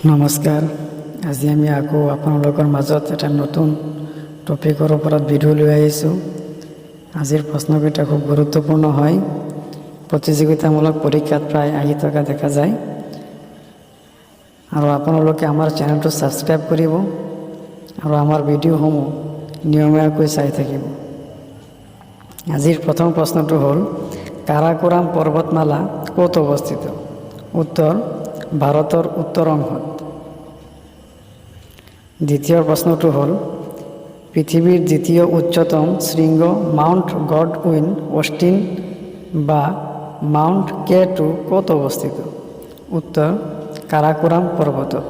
নমস্কাৰ। আজি আমি আকৌ আপোনালোকৰ মাজত এটা নতুন টপিকৰ ওপৰত ভিডিঅ' লৈ আহিছোঁ। আজিৰ প্ৰশ্নকেইটা খুব গুৰুত্বপূৰ্ণ হয়, প্ৰতিযোগিতামূলক পৰীক্ষাত প্ৰায় আহি থকা দেখা যায়। আৰু আপোনালোকে আমাৰ চেনেলটো ছাবস্ক্ৰাইব কৰিব আৰু আমাৰ ভিডিঅ'সমূহ নিয়মীয়াকৈ চাই থাকিব। আজিৰ প্ৰথম প্ৰশ্নটো হ'ল, কাৰাকোৰাম পৰ্বতমালা ক'ত অৱস্থিত? উত্তৰ, ভাৰতৰ উত্তৰ অংশত। দ্বিতীয় প্ৰশ্নটো হ'ল, পৃথিৱীৰ দ্বিতীয় উচ্চতম শৃংগ মাউণ্ট গডউইন অষ্টিন বা মাউণ্ট K2 ক'ত অৱস্থিত? উত্তৰ, কাৰাকোৰাম পৰ্বতত।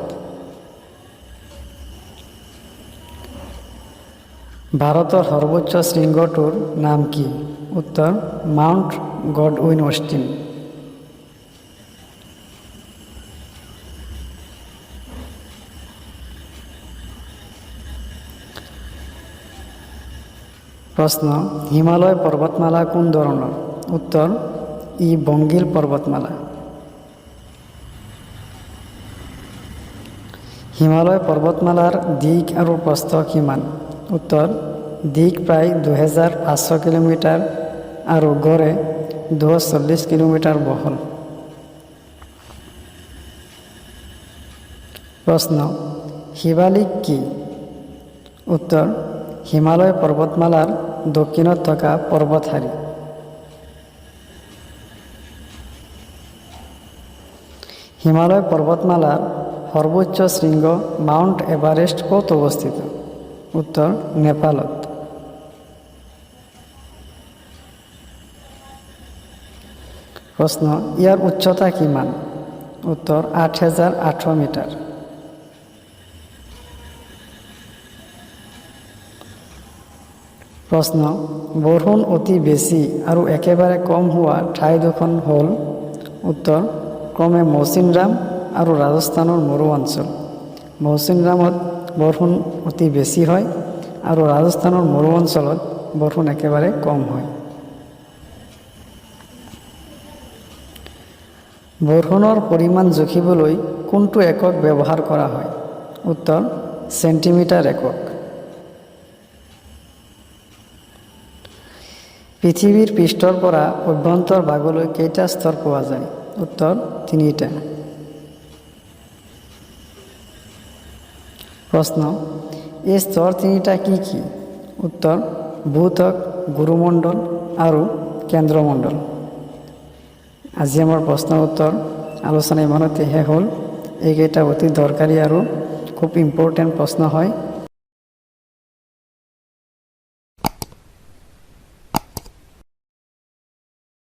ভাৰতৰ সৰ্বোচ্চ শৃংগটোৰ নাম কি? উত্তৰ, মাউণ্ট গডউইন অষ্টিন। প্ৰশ্ন, হিমালয় পৰ্বতমালা কোন ধৰণৰ? উত্তৰ, ই বংগীল পৰ্বতমালা। হিমালয় পৰ্বতমালাৰ দিক আৰু প্ৰস্থ কিমান? উত্তৰ, দিক প্ৰায় 2500 কিলোমিটাৰ আৰু গড়ে 240 কিলোমিটাৰ বহল। প্ৰশ্ন, শিৱালিক কি? উত্তৰ, হিমালয় পৰ্বতমালাৰ দক্ষিণত থকা পৰ্বতশাৰী। হিমালয় পৰ্বতমালাৰ সৰ্বোচ্চ শৃংগ মাউণ্ট এভাৰেষ্ট ক'ত অৱস্থিত? উত্তৰ, নেপালত। প্ৰশ্ন, ইয়াৰ উচ্চতা কিমান? উত্তৰ, 8800 মিটাৰ। প্ৰশ্ন, বৰষুণ অতি বেছি আৰু একেবাৰে কম হোৱা ঠাই দুখন হ'ল? উত্তৰ, ক্ৰমে মৌচিনৰাম আৰু ৰাজস্থানৰ মৰু অঞ্চল। মৌচিনৰামত বৰষুণ অতি বেছি হয় আৰু ৰাজস্থানৰ মৰু অঞ্চলত বৰষুণ একেবাৰে কম হয়। বৰষুণৰ পৰিমাণ জুখিবলৈ কোনটো একক ব্যৱহাৰ কৰা হয়? উত্তৰ, চেণ্টিমিটাৰ একক। পৃথিৱীৰ পৃষ্ঠৰ পৰা অভ্যন্তৰ ভাগলৈ কেইটা স্তৰ পোৱা যায়? উত্তৰ, 3টা। প্ৰশ্ন, এই স্তৰ 3টা কি কি? উত্তৰ, ভূত্বক, গুৰুমণ্ডল আৰু কেন্দ্ৰমণ্ডল। আজি আমাৰ প্ৰশ্নৰ উত্তৰ আলোচনা ইমানতে শেষ হ'ল। এইকেইটা অতি দৰকাৰী আৰু খুব ইম্পৰ্টেণ্ট প্ৰশ্ন হয়।